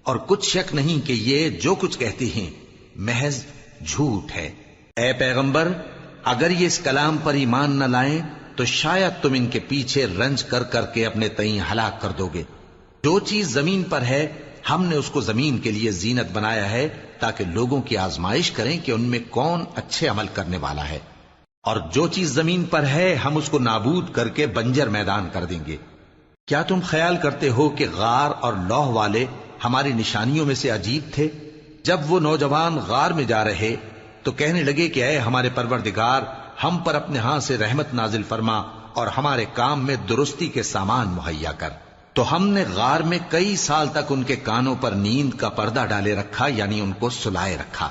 اور کچھ شک نہیں کہ یہ جو کچھ کہتے ہیں محض جھوٹ ہے۔ اے پیغمبر، اگر یہ اس کلام پر ایمان نہ لائیں تو شاید تم ان کے پیچھے رنج کر کر کے اپنے تئیں ہلاک کر دو گے۔ جو چیز زمین پر ہے ہم نے اس کو زمین کے لیے زینت بنایا ہے تاکہ لوگوں کی آزمائش کریں کہ ان میں کون اچھے عمل کرنے والا ہے، اور جو چیز زمین پر ہے ہم اس کو نابود کر کے بنجر میدان کر دیں گے۔ کیا تم خیال کرتے ہو کہ غار اور لوح والے ہماری نشانیوں میں سے عجیب تھے؟ جب وہ نوجوان غار میں جا رہے تو کہنے لگے کہ اے ہمارے پروردگار، ہم پر اپنے ہاں سے رحمت نازل فرما اور ہمارے کام میں درستی کے سامان مہیا کر۔ تو ہم نے غار میں کئی سال تک ان کے کانوں پر نیند کا پردہ ڈالے رکھا، یعنی ان کو سلائے رکھا،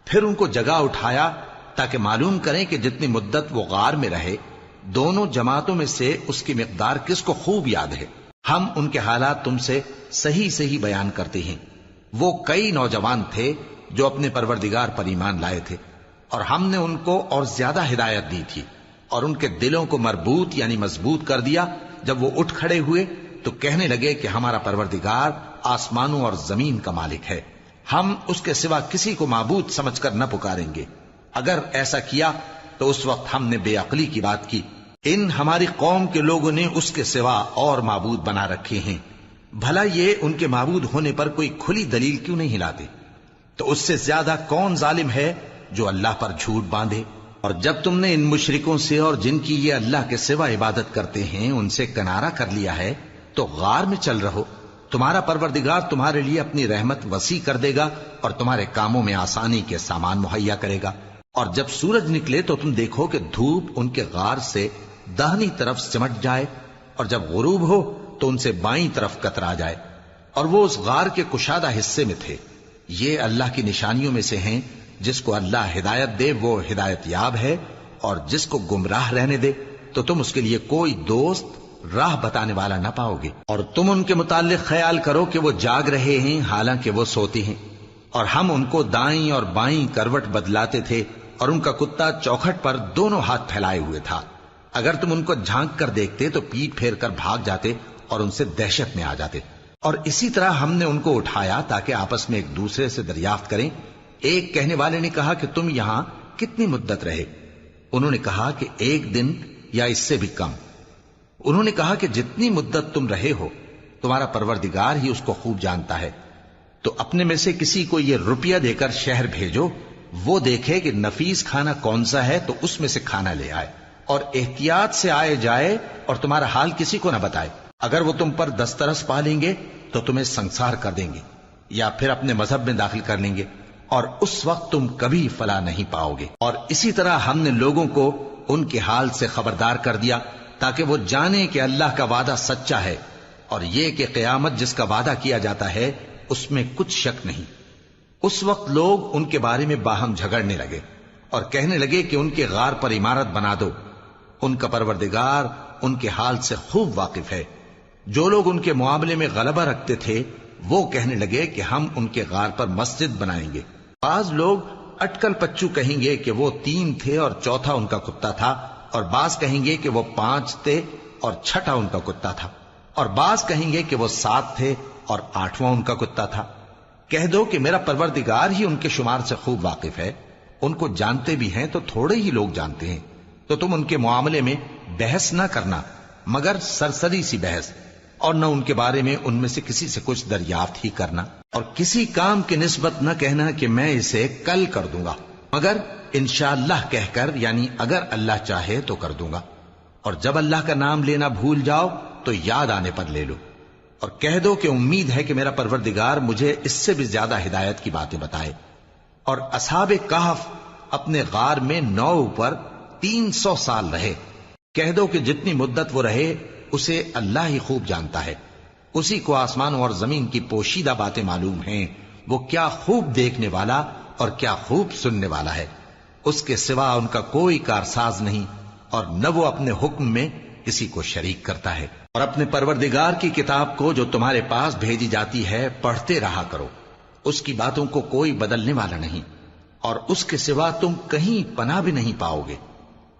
پھر ان کو جگا اٹھایا تاکہ معلوم کریں کہ جتنی مدت وہ غار میں رہے دونوں جماعتوں میں سے اس کی مقدار کس کو خوب یاد ہے۔ ہم ان کے حالات تم سے صحیح صحیح بیان کرتے ہیں۔ وہ کئی نوجوان تھے جو اپنے پروردگار پر ایمان لائے تھے، اور ہم نے ان کو اور زیادہ ہدایت دی تھی، اور ان کے دلوں کو مربوط یعنی مضبوط کر دیا۔ جب وہ اٹھ کھڑے ہوئے تو کہنے لگے کہ ہمارا پروردگار آسمانوں اور زمین کا مالک ہے، ہم اس کے سوا کسی کو معبود سمجھ کر نہ پکاریں گے۔ اگر ایسا کیا تو اس وقت ہم نے بے عقلی کی بات کی۔ ان ہماری قوم کے لوگوں نے اس کے سوا اور معبود بنا رکھے ہیں، بھلا یہ ان کے معبود ہونے پر کوئی کھلی دلیل کیوں نہیں لاتے؟ تو اس سے زیادہ کون ظالم ہے جو اللہ پر جھوٹ باندھے؟ اور جب تم نے ان مشرکوں سے اور جن کی یہ اللہ کے سوا عبادت کرتے ہیں ان سے کنارہ کر لیا ہے تو غار میں چل رہو، تمہارا پروردگار تمہارے لیے اپنی رحمت وسیع کر دے گا اور تمہارے کاموں میں آسانی کے سامان مہیا کرے گا۔ اور جب سورج نکلے تو تم دیکھو کہ دھوپ ان کے غار سے داہنی طرف سمٹ جائے، اور جب غروب ہو تو ان سے بائیں طرف کترا جائے، اور وہ اس غار کے کشادہ حصے میں تھے۔ یہ اللہ کی نشانیوں میں سے ہیں، جس کو اللہ ہدایت دے وہ ہدایت یاب ہے، اور جس کو گمراہ رہنے دے تو تم اس کے لیے کوئی دوست راہ بتانے والا نہ پاؤ گے۔ اور تم ان کے متعلق خیال کرو کہ وہ جاگ رہے ہیں حالانکہ وہ سوتے ہیں، اور ہم ان کو دائیں اور بائیں کروٹ بدلاتے تھے، اور ان کا کتا چوکھٹ پر دونوں ہاتھ پھیلائے ہوئے تھا۔ اگر تم ان کو جھانک کر دیکھتے تو پیٹ پھیر کر بھاگ جاتے اور ان سے دہشت میں آ جاتے۔ اور اسی طرح ہم نے ان کو اٹھایا تاکہ آپس میں ایک دوسرے سے دریافت کریں ایک کہنے والے نے کہا کہ تم یہاں کتنی مدت رہے؟ انہوں نے کہا کہ 1 دن یا اس سے بھی کم۔ انہوں نے کہا کہ جتنی مدت تم رہے ہو تمہارا پروردگار ہی اس کو خوب جانتا ہے، تو اپنے میں سے کسی کو یہ روپیہ دے کر شہر بھیجو، وہ دیکھے کہ نفیس کھانا کون سا ہے تو اس میں سے کھانا لے آئے، اور احتیاط سے آئے جائے اور تمہارا حال کسی کو نہ بتائے۔ اگر وہ تم پر دسترس پا لیں گے تو تمہیں سنسار کر دیں گے یا پھر اپنے مذہب میں داخل کر لیں گے، اور اس وقت تم کبھی فلاح نہیں پاؤ گے۔ اور اسی طرح ہم نے لوگوں کو ان کے حال سے خبردار کر دیا تاکہ وہ جانیں کہ اللہ کا وعدہ سچا ہے، اور یہ کہ قیامت جس کا وعدہ کیا جاتا ہے اس میں کچھ شک نہیں۔ اس وقت لوگ ان کے بارے میں باہم جھگڑنے لگے اور کہنے لگے کہ ان کے غار پر عمارت بنا دو۔ ان کا پروردگار ان کے حال سے خوب واقف ہے۔ جو لوگ ان کے معاملے میں غلبہ رکھتے تھے وہ کہنے لگے کہ ہم ان کے غار پر مسجد بنائیں گے۔ بعض لوگ اٹکل پچو کہیں گے کہ وہ 3 تھے اور چوتھا ان کا کتا تھا، اور بعض کہیں گے کہ وہ 5 تھے اور چھٹا ان کا کتا تھا، اور بعض کہیں گے کہ وہ 7 تھے اور 8واں ان کا کتا تھا۔ کہہ دو کہ میرا پروردگار ہی ان کے شمار سے خوب واقف ہے، ان کو جانتے بھی ہیں تو تھوڑے ہی لوگ جانتے ہیں، تو تم ان کے معاملے میں بحث نہ کرنا مگر سرسری سی بحث، اور نہ ان کے بارے میں ان میں سے کسی سے کچھ دریافت ہی کرنا، اور کسی کام کی نسبت نہ کہنا کہ میں اسے کل کر دوں گا، مگر انشاءاللہ کہہ کر، یعنی اگر اللہ چاہے تو کر دوں گا، اور جب اللہ کا نام لینا بھول جاؤ تو یاد آنے پر لے لو، اور کہہ دو کہ امید ہے کہ میرا پروردگار مجھے اس سے بھی زیادہ ہدایت کی باتیں بتائے۔ اور اصحاب کہف اپنے غار میں 9 پر 300 سال رہے۔ کہہ دو کہ جتنی مدت وہ رہے اسے اللہ ہی خوب جانتا ہے، اسی کو آسمانوں اور زمین کی پوشیدہ باتیں معلوم ہیں، وہ کیا خوب دیکھنے والا اور کیا خوب سننے والا ہے۔ اس کے سوا ان کا کوئی کارساز نہیں، اور نہ وہ اپنے حکم میں کسی کو شریک کرتا ہے۔ اور اپنے پروردگار کی کتاب کو جو تمہارے پاس بھیجی جاتی ہے پڑھتے رہا کرو، اس کی باتوں کو کوئی بدلنے والا نہیں، اور اس کے سوا تم کہیں پناہ بھی نہیں پاؤ گے۔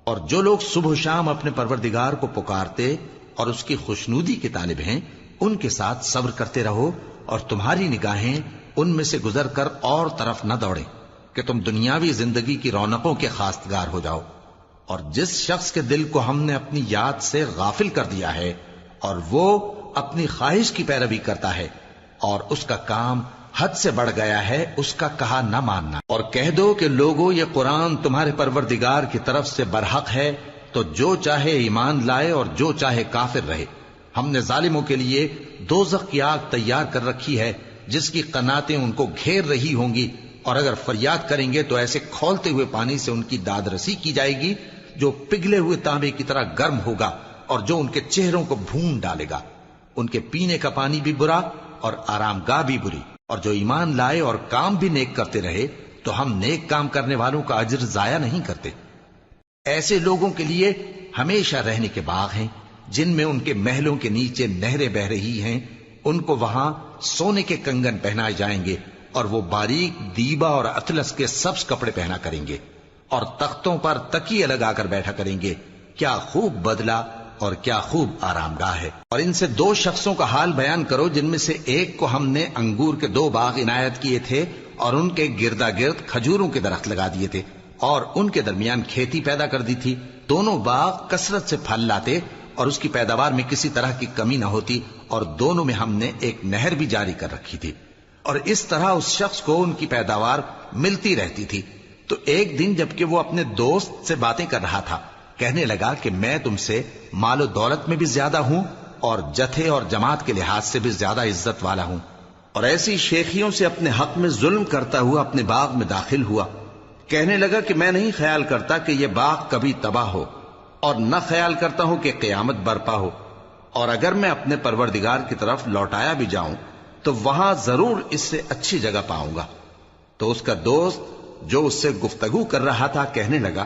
اور جو لوگ صبح و شام اپنے پروردگار کو پکارتے اور اس کی خوشنودی کے طالب ہیں، ان کے ساتھ صبر کرتے رہو، اور تمہاری نگاہیں ان میں سے گزر کر اور طرف نہ دوڑیں کہ تم دنیاوی زندگی کی رونقوں کے خواستگار ہو جاؤ۔ اور جس شخص کے دل کو ہم نے اپنی یاد سے غافل کر دیا ہے اور وہ اپنی خواہش کی پیروی کرتا ہے اور اس کا کام حد سے بڑھ گیا ہے، اس کا کہا نہ ماننا۔ اور کہہ دو کہ لوگوں یہ قرآن تمہارے پروردگار کی طرف سے برحق ہے، تو جو چاہے ایمان لائے اور جو چاہے کافر رہے۔ ہم نے ظالموں کے لیے دوزخ کی آگ تیار کر رکھی ہے جس کی قناتیں ان کو گھیر رہی ہوں گی، اور اگر فریاد کریں گے تو ایسے کھولتے ہوئے پانی سے ان کی داد رسی کی جائے گی جو پگھلے ہوئے تانبے کی طرح گرم ہوگا اور جو ان کے چہروں کو بھون ڈالے گا۔ ان کے پینے کا پانی بھی برا اور آرام گاہ بھی بری۔ اور جو ایمان لائے اور کام بھی نیک کرتے رہے تو ہم نیک کام کرنے والوں کا اجر ضائع نہیں کرتے۔ ایسے لوگوں کے لیے ہمیشہ رہنے کے باغ ہیں جن میں ان کے محلوں کے نیچے نہریں بہ رہی ہیں، ان کو وہاں سونے کے کنگن پہنائے جائیں گے، اور وہ باریک دیبا اور اطلس کے سبز کپڑے پہنا کریں گے، اور تختوں پر تکیے لگا کر بیٹھا کریں گے۔ کیا خوب بدلہ اور کیا خوب آرام گاہ ہے۔ اور ان سے 2 شخصوں کا حال بیان کرو جن میں سے ایک کو ہم نے انگور کے 2 باغ عنایت کیے تھے اور ان کے گردا گرد کھجوروں کے درخت لگا دیے تھے اور ان کے درمیان کھیتی پیدا کر دی تھی۔ دونوں باغ کثرت سے پھل لاتے اور اس کی پیداوار میں کسی طرح کی کمی نہ ہوتی، اور دونوں میں ہم نے ایک نہر بھی جاری کر رکھی تھی، اور اس طرح اس شخص کو ان کی پیداوار ملتی رہتی تھی۔ تو ایک دن جبکہ وہ اپنے دوست سے باتیں کر رہا تھا، کہنے لگا کہ میں تم سے مال و دولت میں بھی زیادہ ہوں اور جتھے اور جماعت کے لحاظ سے بھی زیادہ عزت والا ہوں، اور ایسی شیخیوں سے اپنے حق میں ظلم کرتا ہوا اپنے باغ میں داخل ہوا۔ کہنے لگا کہ میں نہیں خیال کرتا کہ یہ باغ کبھی تباہ ہو، اور نہ خیال کرتا ہوں کہ قیامت برپا ہو، اور اگر میں اپنے پروردگار کی طرف لوٹایا بھی جاؤں تو وہاں ضرور اس سے اچھی جگہ پاؤں گا۔ تو اس کا دوست جو اس سے گفتگو کر رہا تھا کہنے لگا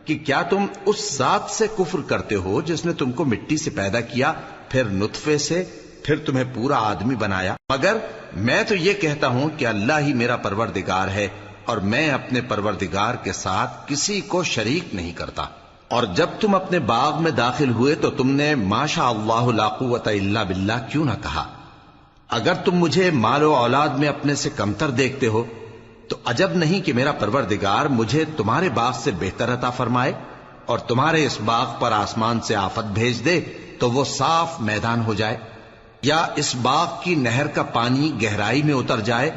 کہ کیا تم اس ذات سے کفر کرتے ہو جس نے تم کو مٹی سے پیدا کیا، پھر نطفے سے، پھر تمہیں پورا آدمی بنایا؟ مگر میں تو یہ کہتا ہوں کہ اللہ ہی میرا پروردگار ہے، اور میں اپنے پروردگار کے ساتھ کسی کو شریک نہیں کرتا۔ اور جب تم اپنے باغ میں داخل ہوئے تو تم نے ما شاء اللہ لا قوت الا باللہ کیوں نہ کہا؟ اگر تم مجھے مال و اولاد میں اپنے سے کمتر دیکھتے ہو تو عجب نہیں کہ میرا پروردگار مجھے تمہارے باغ سے بہتر عطا فرمائے اور تمہارے اس باغ پر آسمان سے آفت بھیج دے تو وہ صاف میدان ہو جائے، یا اس باغ کی نہر کا پانی گہرائی میں اتر جائے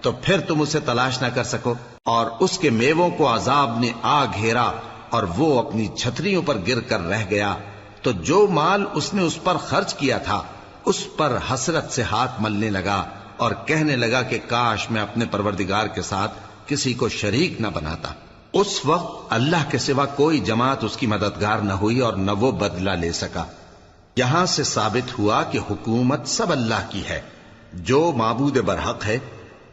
تو پھر تم اسے تلاش نہ کر سکو، اور اس کے میووں کو عذاب نے آ گھیرا اور وہ اپنی چھتریوں پر گر کر رہ گیا، تو جو مال اس نے اس پر خرچ کیا تھا اس پر حسرت سے ہاتھ ملنے لگا اور کہنے لگا کہ کاش میں اپنے پروردگار کے ساتھ کسی کو شریک نہ بناتا۔ اس وقت اللہ کے سوا کوئی جماعت اس کی مددگار نہ ہوئی اور نہ وہ بدلہ لے سکا۔ یہاں سے ثابت ہوا کہ حکومت سب اللہ کی ہے، جو معبود برحق ہے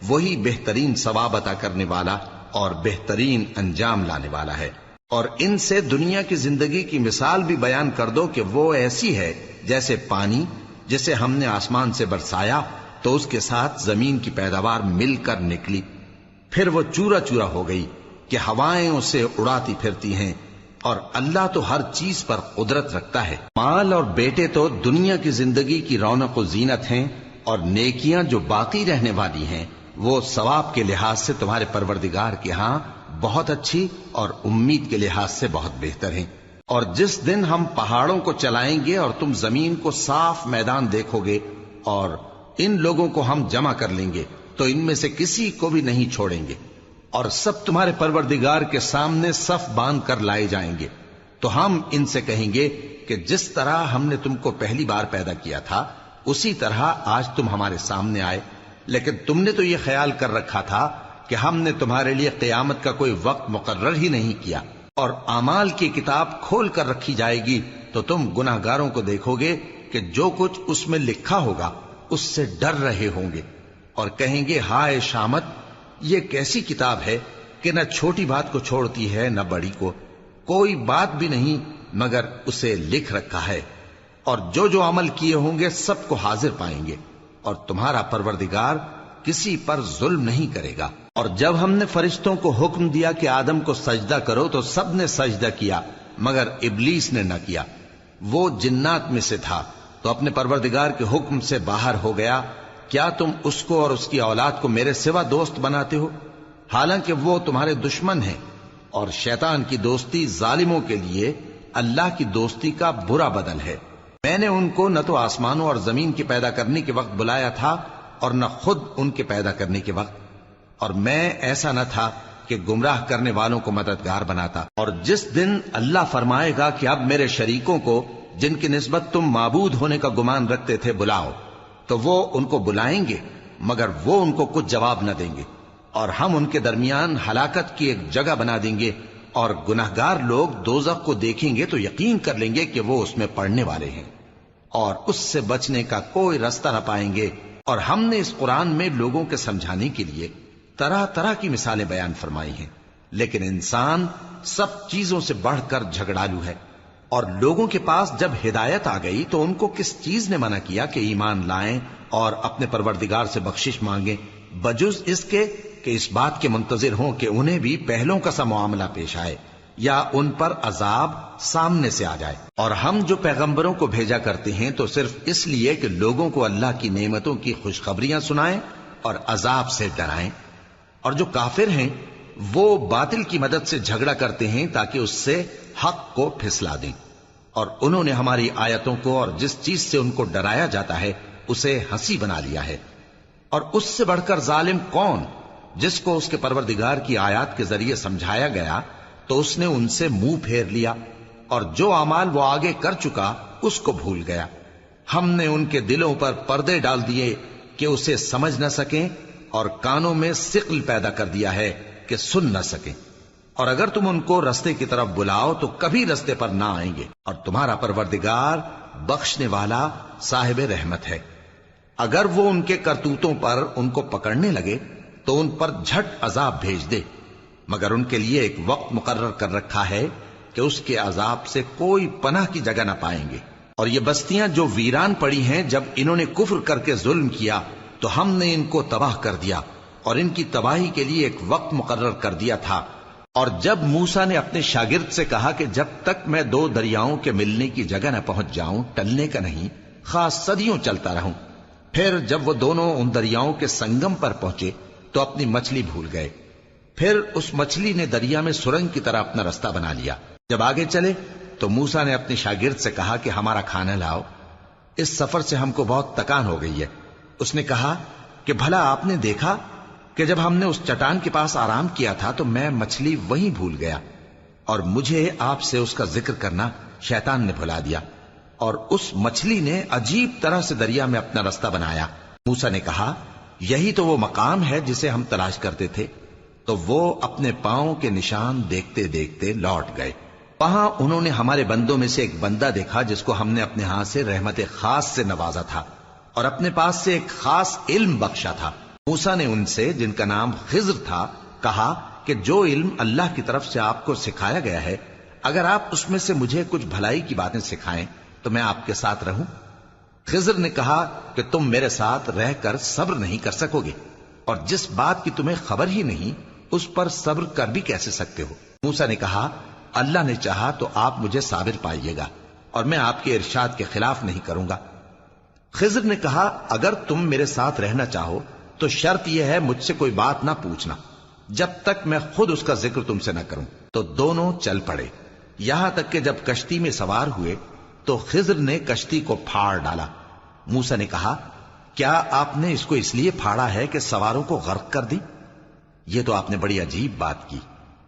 وہی بہترین ثواب عطا کرنے والا اور بہترین انجام لانے والا ہے۔ اور ان سے دنیا کی زندگی کی مثال بھی بیان کر دو کہ وہ ایسی ہے جیسے پانی جسے ہم نے آسمان سے برسایا تو اس کے ساتھ زمین کی پیداوار مل کر نکلی، پھر وہ چورا چورا ہو گئی کہ ہوائیں اسے اڑاتی پھرتی ہیں، اور اللہ تو ہر چیز پر قدرت رکھتا ہے۔ مال اور بیٹے تو دنیا کی زندگی کی رونق و زینت ہیں، اور نیکیاں جو باقی رہنے والی ہیں وہ ثواب کے لحاظ سے تمہارے پروردگار کے ہاں بہت اچھی اور امید کے لحاظ سے بہت بہتر ہیں۔ اور جس دن ہم پہاڑوں کو چلائیں گے اور تم زمین کو صاف میدان دیکھو گے اور ان لوگوں کو ہم جمع کر لیں گے تو ان میں سے کسی کو بھی نہیں چھوڑیں گے، اور سب تمہارے پروردگار کے سامنے صف باندھ کر لائے جائیں گے، تو ہم ان سے کہیں گے کہ جس طرح ہم نے تم کو پہلی بار پیدا کیا تھا اسی طرح آج تم ہمارے سامنے آئے، لیکن تم نے تو یہ خیال کر رکھا تھا کہ ہم نے تمہارے لیے قیامت کا کوئی وقت مقرر ہی نہیں کیا، اور اعمال کی کتاب کھول کر رکھی جائے گی تو تم گناہگاروں کو دیکھو گے کہ جو کچھ اس میں لکھا ہوگا اس سے ڈر رہے ہوں گے، اور کہیں گے ہائے شامت، یہ کیسی کتاب ہے کہ نہ چھوٹی بات کو چھوڑتی ہے نہ بڑی کو، کوئی بات بھی نہیں مگر اسے لکھ رکھا ہے، اور جو جو عمل کیے ہوں گے سب کو حاضر پائیں گے، اور تمہارا پروردگار کسی پر ظلم نہیں کرے گا۔ اور جب ہم نے فرشتوں کو حکم دیا کہ آدم کو سجدہ کرو تو سب نے سجدہ کیا مگر ابلیس نے نہ کیا، وہ جنات میں سے تھا تو اپنے پروردگار کے حکم سے باہر ہو گیا۔ کیا تم اس کو اور اس کی اولاد کو میرے سوا دوست بناتے ہو، حالانکہ وہ تمہارے دشمن ہیں، اور شیطان کی دوستی ظالموں کے لیے اللہ کی دوستی کا برا بدل ہے۔ میں نے ان کو نہ تو آسمانوں اور زمین کے پیدا کرنے کے وقت بلایا تھا اور نہ خود ان کے پیدا کرنے کے وقت، اور میں ایسا نہ تھا کہ گمراہ کرنے والوں کو مددگار بناتا۔ اور جس دن اللہ فرمائے گا کہ اب میرے شریکوں کو جن کی نسبت تم معبود ہونے کا گمان رکھتے تھے بلاؤ، تو وہ ان کو بلائیں گے مگر وہ ان کو کچھ جواب نہ دیں گے، اور ہم ان کے درمیان ہلاکت کی ایک جگہ بنا دیں گے، اور گناہگار لوگ دوزخ کو دیکھیں گے تو یقین کر لیں گے کہ وہ اس میں پڑنے والے ہیں، اور اس سے بچنے کا کوئی راستہ نہ پائیں گے۔ اور ہم نے اس قرآن میں لوگوں کے سمجھانے کے لیے طرح طرح کی مثالیں بیان فرمائی ہیں، لیکن انسان سب چیزوں سے بڑھ کر جھگڑالو ہے، اور لوگوں کے پاس جب ہدایت آ گئی تو ان کو کس چیز نے منع کیا کہ ایمان لائیں اور اپنے پروردگار سے بخشش مانگیں، بجز اس کے کہ اس بات کے منتظر ہوں کہ انہیں بھی پہلوں کا سا معاملہ پیش آئے یا ان پر عذاب سامنے سے آ جائے۔ اور ہم جو پیغمبروں کو بھیجا کرتے ہیں تو صرف اس لیے کہ لوگوں کو اللہ کی نعمتوں کی خوشخبریاں سنائیں اور عذاب سے ڈرائیں، اور جو کافر ہیں وہ باطل کی مدد سے جھگڑا کرتے ہیں تاکہ اس سے حق کو پھسلا دیں، اور انہوں نے ہماری آیتوں کو اور جس چیز سے ان کو ڈرایا جاتا ہے اسے ہنسی بنا لیا ہے۔ اور اس سے بڑھ کر ظالم کون، جس کو اس کے پروردگار کی آیات کے ذریعے سمجھایا گیا تو اس نے ان سے منہ پھیر لیا، اور جو اعمال وہ آگے کر چکا اس کو بھول گیا۔ ہم نے ان کے دلوں پر پردے ڈال دیے کہ اسے سمجھ نہ سکیں، اور کانوں میں ثقل پیدا کر دیا ہے کہ سن نہ سکیں، اور اگر تم ان کو رستے کی طرف بلاؤ تو کبھی رستے پر نہ آئیں گے، اور تمہارا پروردگار بخشنے والا صاحب رحمت ہے۔ اگر وہ ان کے کرتوتوں پر ان کو پکڑنے لگے تو ان پر جھٹ عذاب بھیج دے، مگر ان کے لیے ایک وقت مقرر کر رکھا ہے کہ اس کے عذاب سے کوئی پناہ کی جگہ نہ پائیں گے۔ اور یہ بستیاں جو ویران پڑی ہیں، جب انہوں نے کفر کر کے ظلم کیا تو ہم نے ان کو تباہ کر دیا، اور ان کی تباہی کے لیے ایک وقت مقرر کر دیا تھا۔ اور جب موسیٰ نے اپنے شاگرد سے کہا کہ جب تک میں دو دریاؤں کے ملنے کی جگہ نہ پہنچ جاؤں ٹلنے کا نہیں، خاص صدیوں چلتا رہوں، پھر جب وہ دونوں ان دریاؤں کے سنگم پر پہنچے تو اپنی مچھلی بھول گئے، پھر اس مچھلی نے دریا میں سرنگ کی طرح اپنا رستہ بنا لیا۔ جب آگے چلے تو موسیٰ نے اپنے شاگرد سے کہا کہ ہمارا کھانا لاؤ، اس سفر سے ہم کو بہت تکان ہو گئی ہے۔ اس نے کہا کہ بھلا آپ نے دیکھا کہ جب ہم نے اس چٹان کے پاس آرام کیا تھا تو میں مچھلی وہیں بھول گیا، اور مجھے آپ سے اس کا ذکر کرنا شیطان نے بھلا دیا، اور اس مچھلی نے عجیب طرح سے دریا میں اپنا رستہ بنایا۔ موسیٰ نے کہا یہی تو وہ مقام ہے جسے ہم تلاش کرتے تھے۔ تو وہ اپنے پاؤں کے نشان دیکھتے دیکھتے لوٹ گئے۔ وہاں انہوں نے ہمارے بندوں میں سے ایک بندہ دیکھا جس کو ہم نے اپنے ہاں سے رحمت خاص سے نوازا تھا اور اپنے پاس سے ایک خاص علم بخشا تھا۔ موسیٰ نے ان سے، جن کا نام خضر تھا، کہا کہ جو علم اللہ کی طرف سے آپ کو سکھایا گیا ہے، اگر آپ اس میں سے مجھے کچھ بھلائی کی باتیں سکھائیں تو میں آپ کے ساتھ رہوں۔ خضر نے کہا کہ تم میرے ساتھ رہ کر صبر نہیں کر سکو گے، اور جس بات کی تمہیں خبر ہی نہیں اس پر صبر کر بھی کیسے سکتے ہو؟ موسیٰ نے کہا اللہ نے چاہا تو آپ مجھے صابر پائیے گا، اور میں آپ کے ارشاد کے خلاف نہیں کروں گا۔ خضر نے کہا اگر تم میرے ساتھ رہنا چاہو تو شرط یہ ہے مجھ سے کوئی بات نہ پوچھنا جب تک میں خود اس کا ذکر تم سے نہ کروں۔ تو دونوں چل پڑے، یہاں تک کہ جب کشتی میں سوار ہوئے تو خضر نے کشتی کو پھاڑ ڈالا۔ موسیٰ نے کہا کیا آپ نے اس کو اس لیے پھاڑا ہے کہ سواروں کو غرق کر دی؟ یہ تو آپ نے بڑی عجیب بات کی۔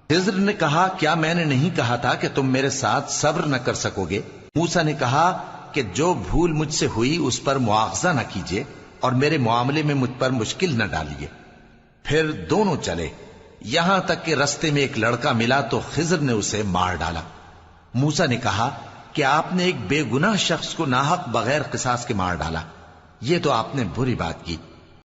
خضر نے کہا کیا میں نے نہیں کہا تھا کہ تم میرے ساتھ صبر نہ کر سکو گے؟ موسیٰ نے کہا کہ جو بھول مجھ سے ہوئی اس پر مواخذہ نہ کیجیے اور میرے معاملے میں مجھ پر مشکل نہ ڈالیے۔ پھر دونوں چلے، یہاں تک کہ رستے میں ایک لڑکا ملا تو خضر نے اسے مار ڈالا۔ موسیٰ نے کہا کہ آپ نے ایک بے گناہ شخص کو ناحق بغیر قصاص کے مار ڈالا، یہ تو آپ نے بری بات کی۔